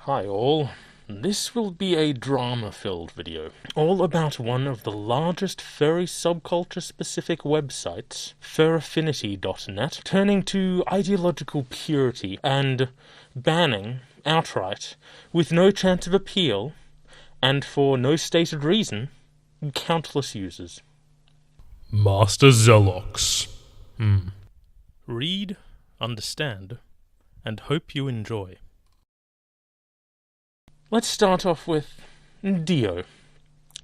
Hi all, this will be a drama-filled video, all about one of the largest furry subculture-specific websites, FurAffinity.net, turning to ideological purity and banning, outright, with no chance of appeal, and for no stated reason, countless users. Master Zelox. Read, understand, and hope you enjoy. Let's start off with Dio,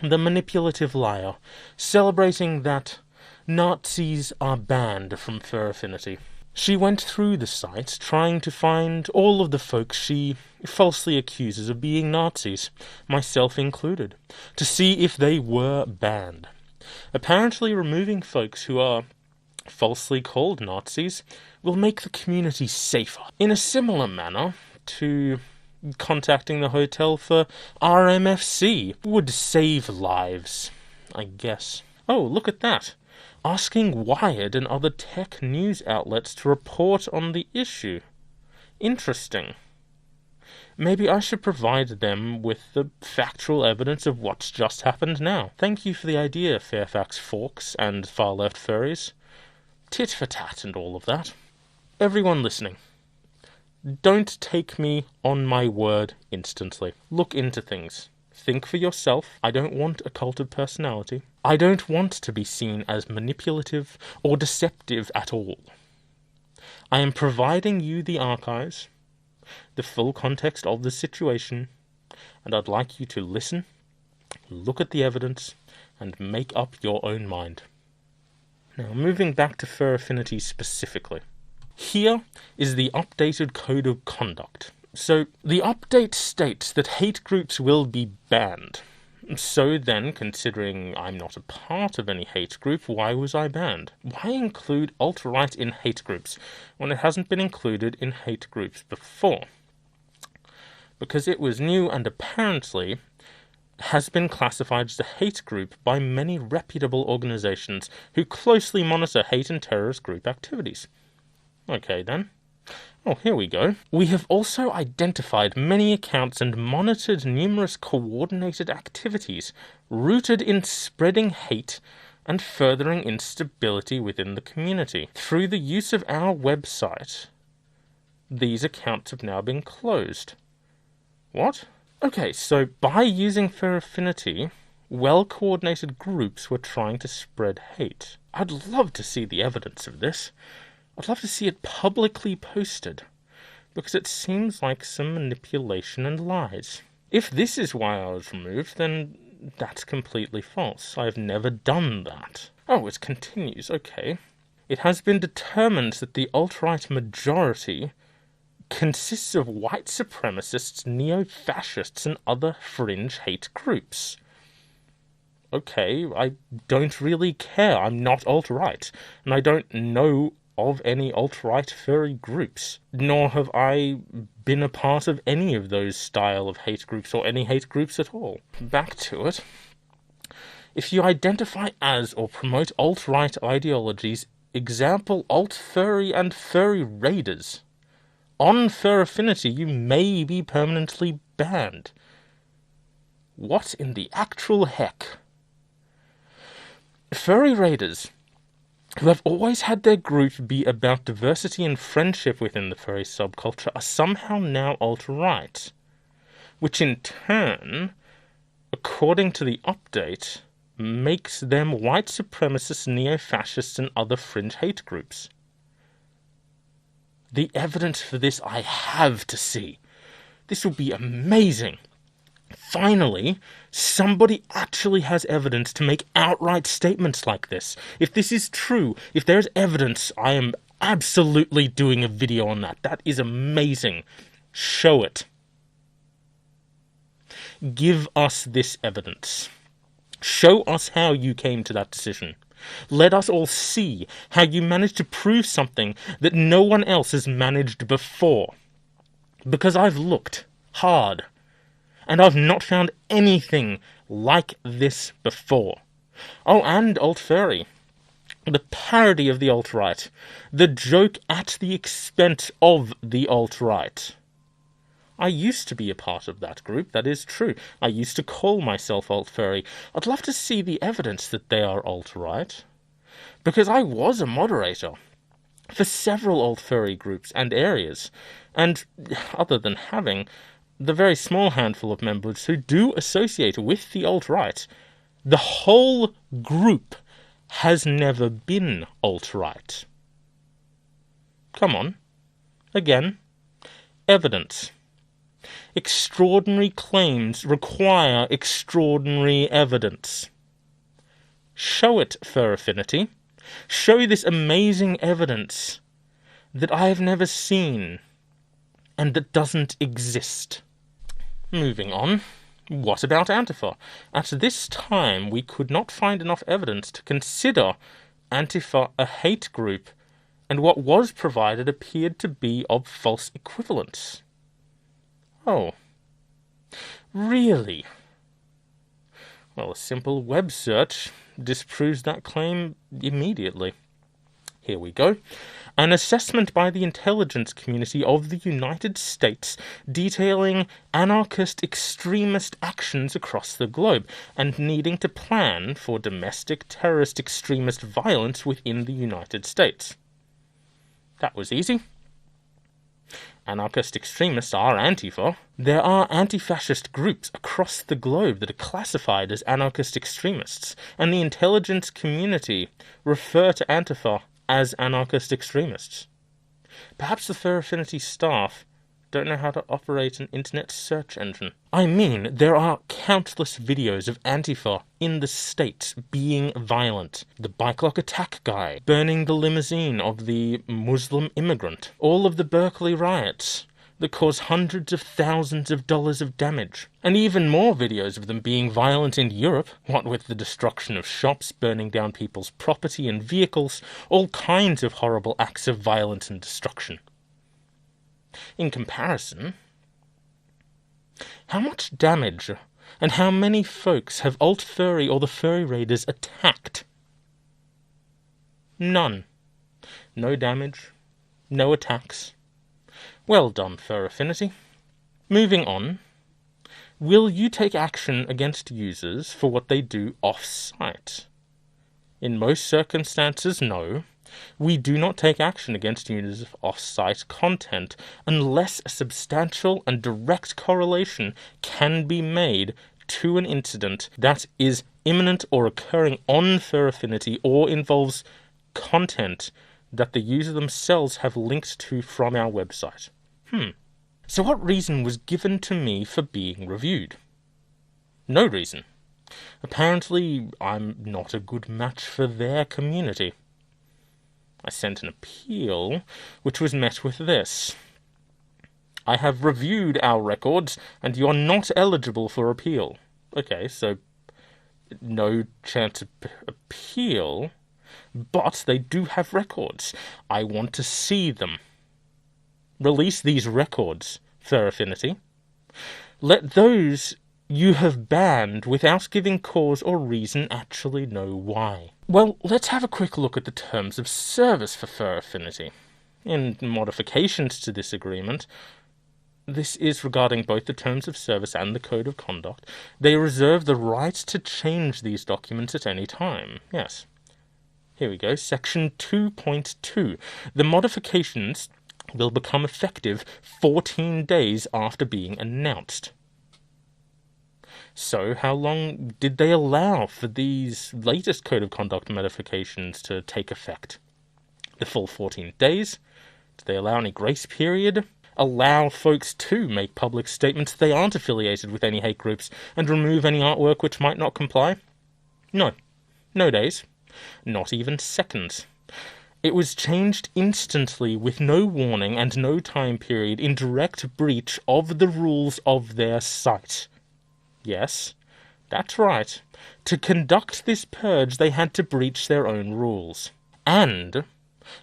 the manipulative liar, celebrating that Nazis are banned from FurAffinity. She went through the site trying to find all of the folks she falsely accuses of being Nazis, myself included, to see if they were banned. Apparently removing folks who are falsely called Nazis will make the community safer, in a similar manner to contacting the hotel for RMFC would save lives, I guess. Oh, look at that. Asking Wired and other tech news outlets to report on the issue. Interesting. Maybe I should provide them with the factual evidence of what's just happened now. Thank you for the idea, Fairfax Forks and far-left furries. Tit for tat and all of that. Everyone listening, don't take me on my word instantly. Look into things. Think for yourself. I don't want a cult of personality. I don't want to be seen as manipulative or deceptive at all. I am providing you the archives, the full context of the situation, and I'd like you to listen, look at the evidence, and make up your own mind. Now, moving back to FurAffinity specifically. Here is the updated code of conduct. So, the update states that hate groups will be banned. So then, considering I'm not a part of any hate group, why was I banned? Why include alt-right in hate groups when it hasn't been included in hate groups before? Because it was new and apparently has been classified as a hate group by many reputable organizations who closely monitor hate and terrorist group activities. Okay then. Oh, here we go. We have also identified many accounts and monitored numerous coordinated activities rooted in spreading hate and furthering instability within the community. Through the use of our website, these accounts have now been closed. What? Okay, so by using FurAffinity, well-coordinated groups were trying to spread hate. I'd love to see the evidence of this. I'd love to see it publicly posted, because it seems like some manipulation and lies. If this is why I was removed, then that's completely false. I've never done that. Oh, it continues, okay. It has been determined that the alt-right majority consists of white supremacists, neo-fascists, and other fringe hate groups. Okay, I don't really care. I'm not alt-right, and I don't know of any alt-right furry groups, nor have I been a part of any of those style of hate groups or any hate groups at all. Back to it. If you identify as or promote alt-right ideologies, example alt-furry and furry raiders, on FurAffinity you may be permanently banned. What in the actual heck? Furry raiders, who have always had their group be about diversity and friendship within the furry subculture, are somehow now alt-right, which in turn, according to the update, makes them white supremacists, neo-fascists, and other fringe hate groups. The evidence for this I have to see. This will be amazing. Finally, somebody actually has evidence to make outright statements like this. If this is true, if there's evidence, I am absolutely doing a video on that. That is amazing. Show it. Give us this evidence. Show us how you came to that decision. Let us all see how you managed to prove something that no one else has managed before. Because I've looked hard, and I've not found anything like this before. Oh, and alt-furry. The parody of the alt-right. The joke at the expense of the alt-right. I used to be a part of that group, that is true. I used to call myself alt-furry. I'd love to see the evidence that they are alt-right, because I was a moderator for several alt-furry groups and areas, and other than having the very small handful of members who do associate with the alt-right, the whole group has never been alt-right. Come on. Again. Evidence. Extraordinary claims require extraordinary evidence. Show it, FurAffinity. Show this amazing evidence that I have never seen and that doesn't exist. Moving on. What about Antifa? At this time, we could not find enough evidence to consider Antifa a hate group, and what was provided appeared to be of false equivalence. Oh. Really? Well, a simple web search disproves that claim immediately. Here we go. An assessment by the intelligence community of the United States detailing anarchist extremist actions across the globe and needing to plan for domestic terrorist extremist violence within the United States. That was easy. Anarchist extremists are Antifa. There are anti-fascist groups across the globe that are classified as anarchist extremists, and the intelligence community refer to Antifa as anarchist extremists. Perhaps the FurAffinity staff don't know how to operate an internet search engine. I mean, there are countless videos of Antifa in the States being violent. The bike lock attack guy, burning the limousine of the Muslim immigrant, all of the Berkeley riots that caused hundreds of thousands of dollars of damage, and even more videos of them being violent in Europe, what with the destruction of shops, burning down people's property and vehicles, all kinds of horrible acts of violence and destruction. In comparison, how much damage and how many folks have alt-furry or the furry raiders attacked? None. No damage, no attacks. Well done, FurAffinity. Moving on, will you take action against users for what they do off-site? In most circumstances, no. We do not take action against users of off-site content unless a substantial and direct correlation can be made to an incident that is imminent or occurring on FurAffinity or involves content that the user themselves have linked to from our website. So what reason was given to me for being reviewed? No reason. Apparently, I'm not a good match for their community. I sent an appeal, which was met with this. I have reviewed our records, and you are not eligible for appeal. Okay, so no chance of appeal, but they do have records. I want to see them. Release these records, FurAffinity. Let those you have banned without giving cause or reason actually know why. Well, let's have a quick look at the terms of service for FurAffinity. In modifications to this agreement, this is regarding both the terms of service and the code of conduct. They reserve the right to change these documents at any time. Yes. Here we go. Section 2.2. The modifications will become effective 14 days after being announced. So, how long did they allow for these latest Code of Conduct modifications to take effect? The full 14 days? Did they allow any grace period? Allow folks to make public statements they aren't affiliated with any hate groups and remove any artwork which might not comply? No. No days. Not even seconds. It was changed instantly with no warning and no time period in direct breach of the rules of their site. Yes, that's right. To conduct this purge, they had to breach their own rules. And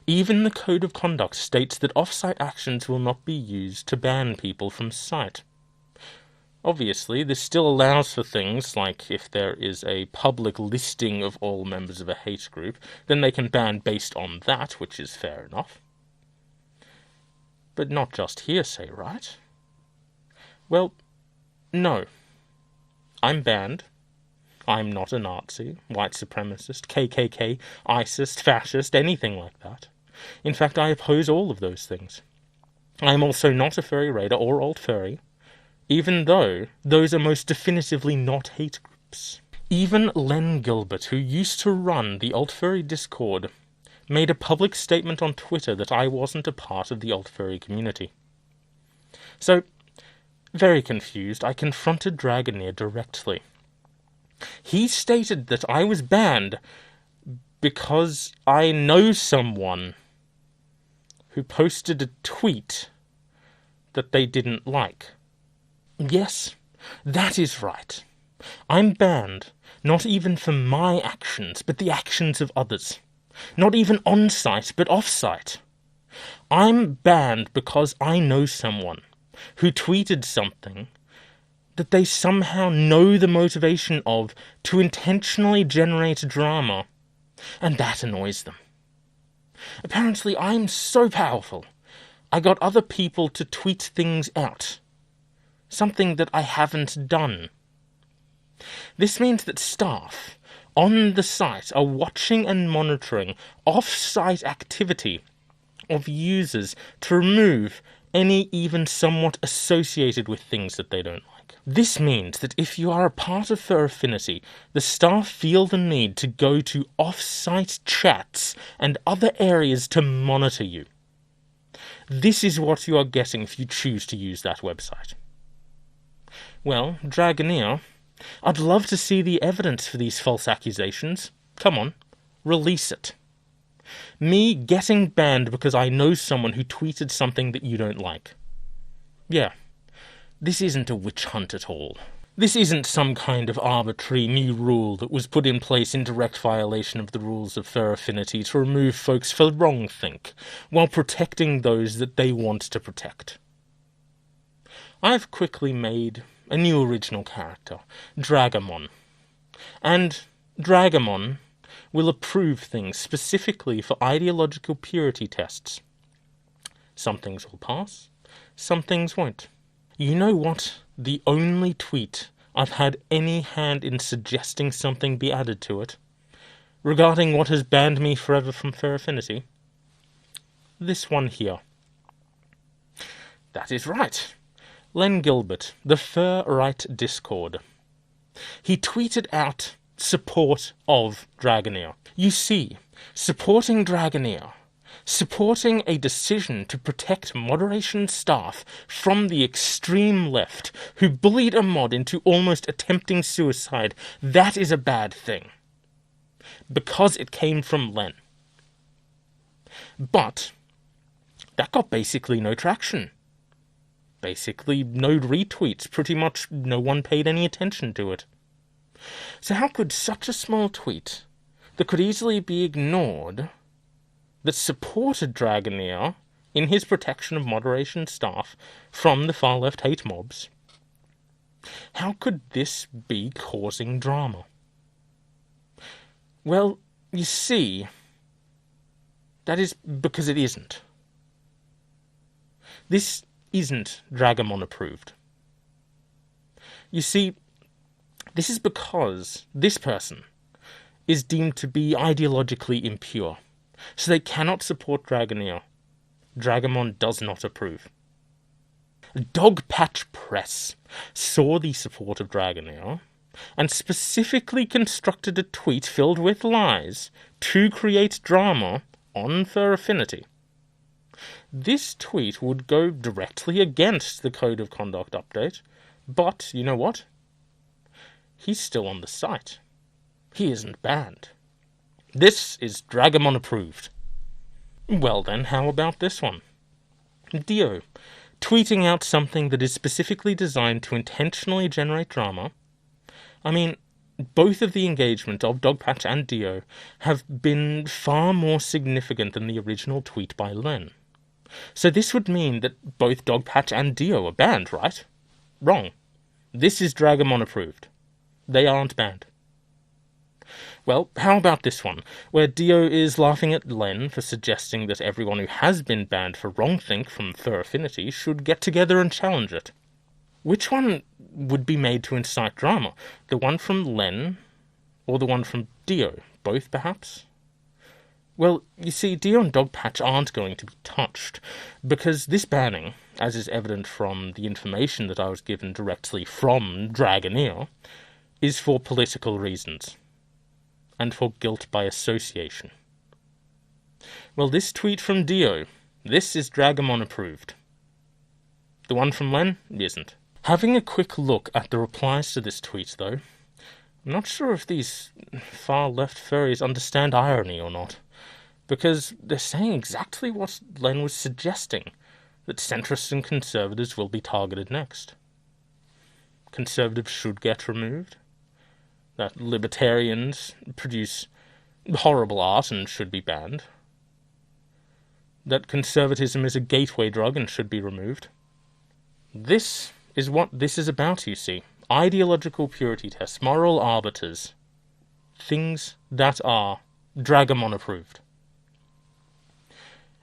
even the Code of Conduct states that off-site actions will not be used to ban people from site. Obviously, this still allows for things like if there is a public listing of all members of a hate group, then they can ban based on that, which is fair enough. But not just hearsay, right? Well, no. I'm banned. I'm not a Nazi, white supremacist, KKK, ISIS, fascist, anything like that. In fact, I oppose all of those things. I am also not a furry raider or alt furry, even though those are most definitively not hate groups. Even Len Gilbert, who used to run the alt furry Discord, made a public statement on Twitter that I wasn't a part of the alt furry community. So, very confused, I confronted Dragoneer directly. He stated that I was banned because I know someone who posted a tweet that they didn't like. Yes, that is right. I'm banned, not even for my actions, but the actions of others. Not even on-site, but off-site. I'm banned because I know someone who tweeted something that they somehow know the motivation of to intentionally generate drama, and that annoys them. Apparently I'm so powerful, I got other people to tweet things out. Something that I haven't done. This means that staff on the site are watching and monitoring off-site activity of users to remove any even somewhat associated with things that they don't like. This means that if you are a part of FurAffinity, the staff feel the need to go to off-site chats and other areas to monitor you. This is what you are getting if you choose to use that website. Well, Dragoneer, I'd love to see the evidence for these false accusations. Come on, release it. Me getting banned because I know someone who tweeted something that you don't like. Yeah, this isn't a witch hunt at all. This isn't some kind of arbitrary new rule that was put in place in direct violation of the rules of FurAffinity to remove folks for wrongthink, while protecting those that they want to protect. I've quickly made a new original character, Drago-mon. And Drago-mon will approve things specifically for ideological purity tests. Some things will pass, some things won't. You know what? The only tweet I've had any hand in suggesting something be added to it, regarding what has banned me forever from FurAffinity? This one here. That is right. Len Gilbert, the Fur Right Discord. He tweeted out support of Dragoneer. You see, supporting Dragoneer, supporting a decision to protect moderation staff from the extreme left who bullied a mod into almost attempting suicide, that is a bad thing. Because it came from Len. But that got basically no traction. Basically no retweets, pretty much no one paid any attention to it. So how could such a small tweet, that could easily be ignored, that supported Dragoneer in his protection of moderation staff from the far-left hate mobs, how could this be causing drama? Well, you see, that is because it isn't. This isn't Drago-mon approved. You see, this is because this person is deemed to be ideologically impure, so they cannot support Dragoneer. Drago-mon does not approve. Dogpatch Press saw the support of Dragoneer and specifically constructed a tweet filled with lies to create drama on FurAffinity. This tweet would go directly against the Code of Conduct update, but you know what? He's still on the site. He isn't banned. This is Drago-mon approved. Well then, how about this one? Dio, tweeting out something that is specifically designed to intentionally generate drama. I mean, both of the engagement of Dogpatch and Dio have been far more significant than the original tweet by Len. So this would mean that both Dogpatch and Dio are banned, right? Wrong. This is Drago-mon approved. They aren't banned. Well, how about this one, where Dio is laughing at Len for suggesting that everyone who has been banned for wrongthink from FurAffinity should get together and challenge it. Which one would be made to incite drama? The one from Len, or the one from Dio? Both, perhaps? Well, you see, Dio and Dogpatch aren't going to be touched, because this banning, as is evident from the information that I was given directly from Dragoneer, is for political reasons, and for guilt by association. Well, this tweet from Dio, this is Drago-mon approved. The one from Len isn't. Having a quick look at the replies to this tweet, though, I'm not sure if these far-left furries understand irony or not, because they're saying exactly what Len was suggesting, that centrists and conservatives will be targeted next. Conservatives should get removed, that libertarians produce horrible art and should be banned, that conservatism is a gateway drug and should be removed. This is what this is about, you see. Ideological purity tests, moral arbiters. Things that are Drago-mon approved.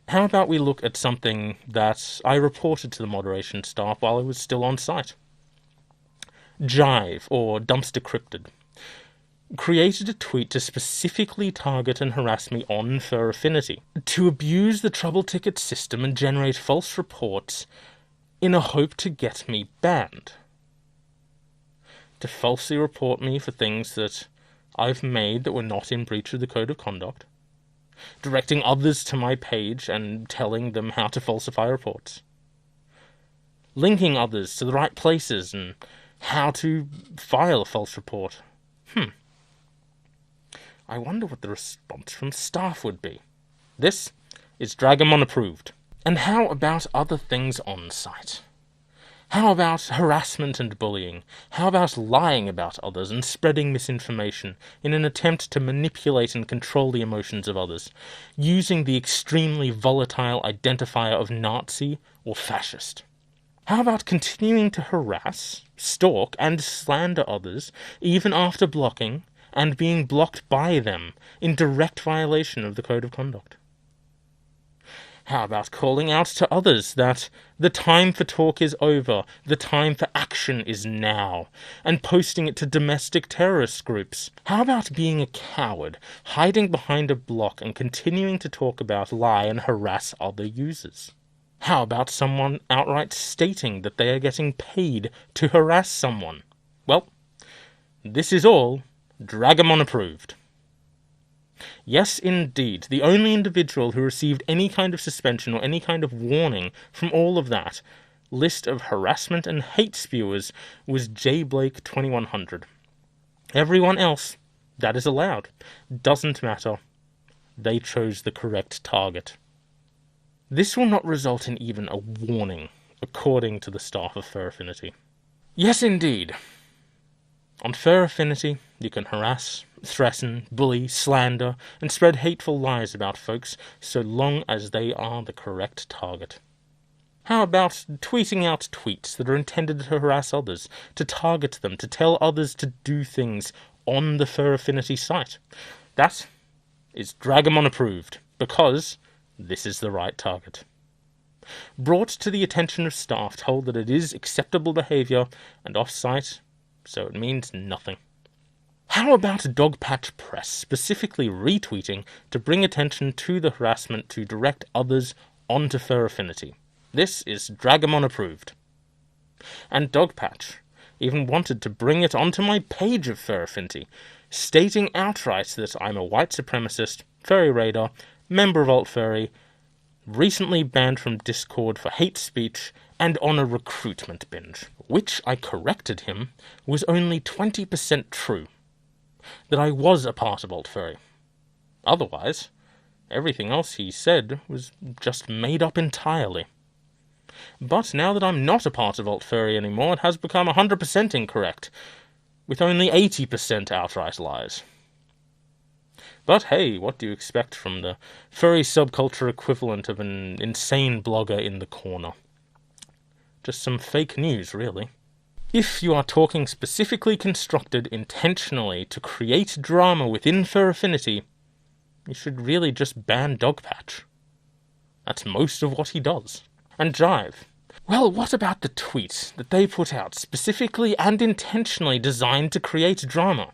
How about we look at something that I reported to the moderation staff while I was still on site? Jive, or Dumpster Cryptid, created a tweet to specifically target and harass me on FurAffinity, to abuse the trouble ticket system and generate false reports in a hope to get me banned. To falsely report me for things that I've made that were not in breach of the Code of Conduct, directing others to my page and telling them how to falsify reports, linking others to the right places and how to file a false report. I wonder what the response from staff would be. This is Drago-mon approved. And how about other things on site? How about harassment and bullying? How about lying about others and spreading misinformation in an attempt to manipulate and control the emotions of others, using the extremely volatile identifier of Nazi or fascist? How about continuing to harass, stalk, and slander others, even after blocking, and being blocked by them, in direct violation of the Code of Conduct? How about calling out to others that the time for talk is over, the time for action is now, and posting it to domestic terrorist groups? How about being a coward, hiding behind a block and continuing to talk about, lie, and harass other users? How about someone outright stating that they are getting paid to harass someone? Well, this is all Drago-mon approved. Yes, indeed, the only individual who received any kind of suspension or any kind of warning from all of that list of harassment and hate spewers was J. Blake 2100. Everyone else, that is allowed. Doesn't matter. They chose the correct target. This will not result in even a warning, according to the staff of FurAffinity. Yes, indeed. On FurAffinity, you can harass, threaten, bully, slander, and spread hateful lies about folks so long as they are the correct target. How about tweeting out tweets that are intended to harass others, to target them, to tell others to do things on the FurAffinity site? That is Drago-mon approved, because this is the right target. Brought to the attention of staff, told that it is acceptable behaviour and off-site, so it means nothing. How about Dogpatch Press specifically retweeting to bring attention to the harassment to direct others onto FurAffinity? This is Drago-mon approved. And Dogpatch even wanted to bring it onto my page of FurAffinity, stating outright that I'm a white supremacist, furry radar, member of Alt-Furry, recently banned from Discord for hate speech, and on a recruitment binge, which I corrected him was only 20% true. That I was a part of Alt-Furry. Otherwise, everything else he said was just made up entirely. But now that I'm not a part of Alt-Furry anymore, it has become 100% incorrect, with only 80% outright lies. But hey, what do you expect from the furry subculture equivalent of an insane blogger in the corner? Just some fake news, really. If you are talking specifically constructed intentionally to create drama within FurAffinity, you should really just ban Dogpatch. That's most of what he does. And Jive. Well, what about the tweet that they put out, specifically and intentionally designed to create drama?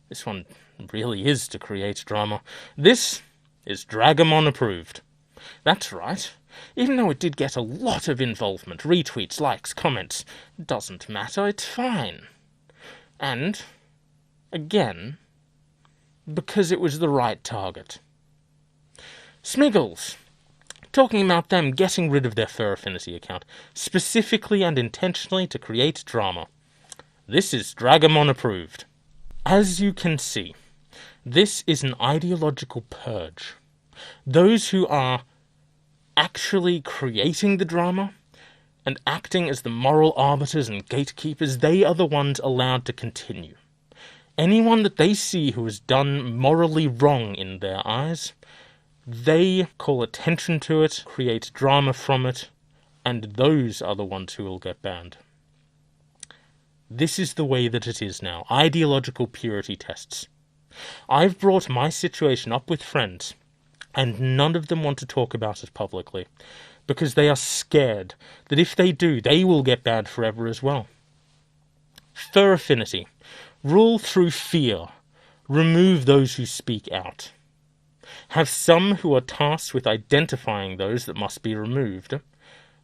This one really is to create drama. This is Drago-mon approved. That's right. Even though it did get a lot of involvement, retweets, likes, comments, doesn't matter, it's fine. And, again, because it was the right target. Smiggles, talking about them getting rid of their FurAffinity account, specifically and intentionally to create drama. This is Drago-mon approved. As you can see, this is an ideological purge. Those who are actually creating the drama and acting as the moral arbiters and gatekeepers, they are the ones allowed to continue. Anyone that they see who has done morally wrong in their eyes, they call attention to it, create drama from it, and those are the ones who will get banned. This is the way that it is now. Ideological purity tests. I've brought my situation up with friends, and none of them want to talk about it publicly, because they are scared that if they do, they will get banned forever as well. FurAffinity. Rule through fear. Remove those who speak out. Have some who are tasked with identifying those that must be removed,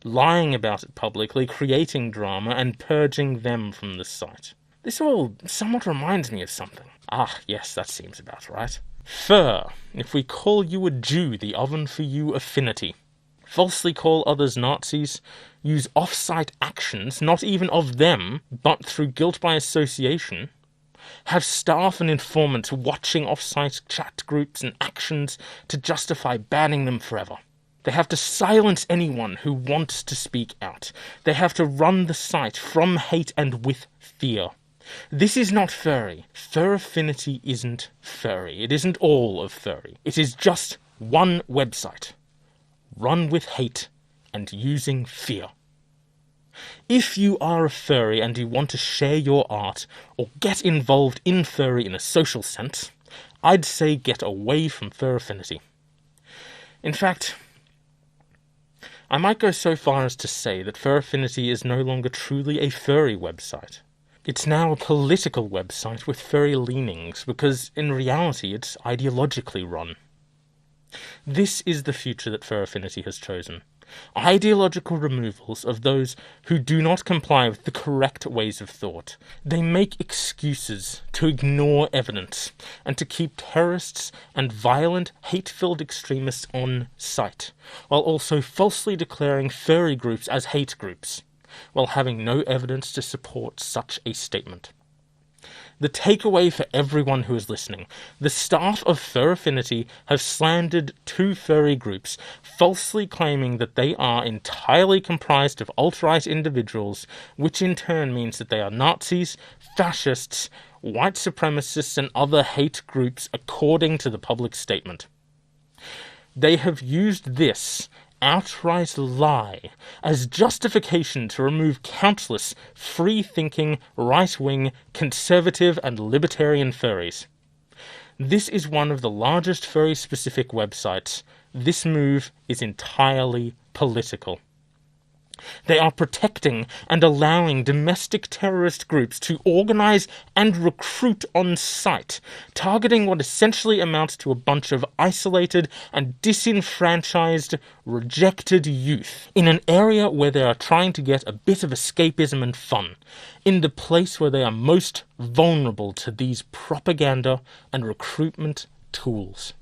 lying about it publicly, creating drama, and purging them from the site. This all somewhat reminds me of something. Ah, yes, that seems about right. Fur. If we call you a Jew, the oven for you affinity. Falsely call others Nazis, use off-site actions, not even of them, but through guilt by association, have staff and informants watching off-site chat groups and actions to justify banning them forever. They have to silence anyone who wants to speak out. They have to run the site from hate and with fear. This is not furry. FurAffinity isn't furry. It isn't all of furry. It is just one website. Run with hate and using fear. If you are a furry and you want to share your art or get involved in furry in a social sense, I'd say get away from FurAffinity. In fact, I might go so far as to say that FurAffinity is no longer truly a furry website. It's now a political website with furry leanings, because in reality it's ideologically run. This is the future that FurAffinity has chosen. Ideological removals of those who do not comply with the correct ways of thought. They make excuses to ignore evidence and to keep terrorists and violent, hate-filled extremists on site, while also falsely declaring furry groups as hate groups, while having no evidence to support such a statement. The takeaway for everyone who is listening: the staff of FurAffinity have slandered two furry groups, falsely claiming that they are entirely comprised of alt-right individuals, which in turn means that they are Nazis, fascists, white supremacists, and other hate groups according to the public statement. They have used this outright lie as justification to remove countless free-thinking, right-wing, conservative, and libertarian furries. This is one of the largest furry-specific websites. This move is entirely political. They are protecting and allowing domestic terrorist groups to organize and recruit on site, targeting what essentially amounts to a bunch of isolated and disenfranchised, rejected youth in an area where they are trying to get a bit of escapism and fun, in the place where they are most vulnerable to these propaganda and recruitment tools,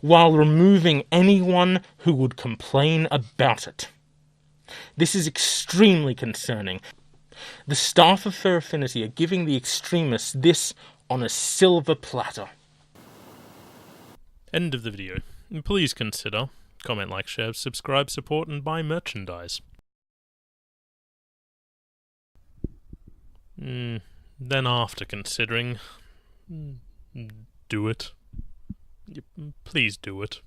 while removing anyone who would complain about it. This is extremely concerning. The staff of FurAffinity are giving the extremists this on a silver platter. End of the video. Please consider comment, like, share, subscribe, support, and buy merchandise. Then after considering, do it. Please do it.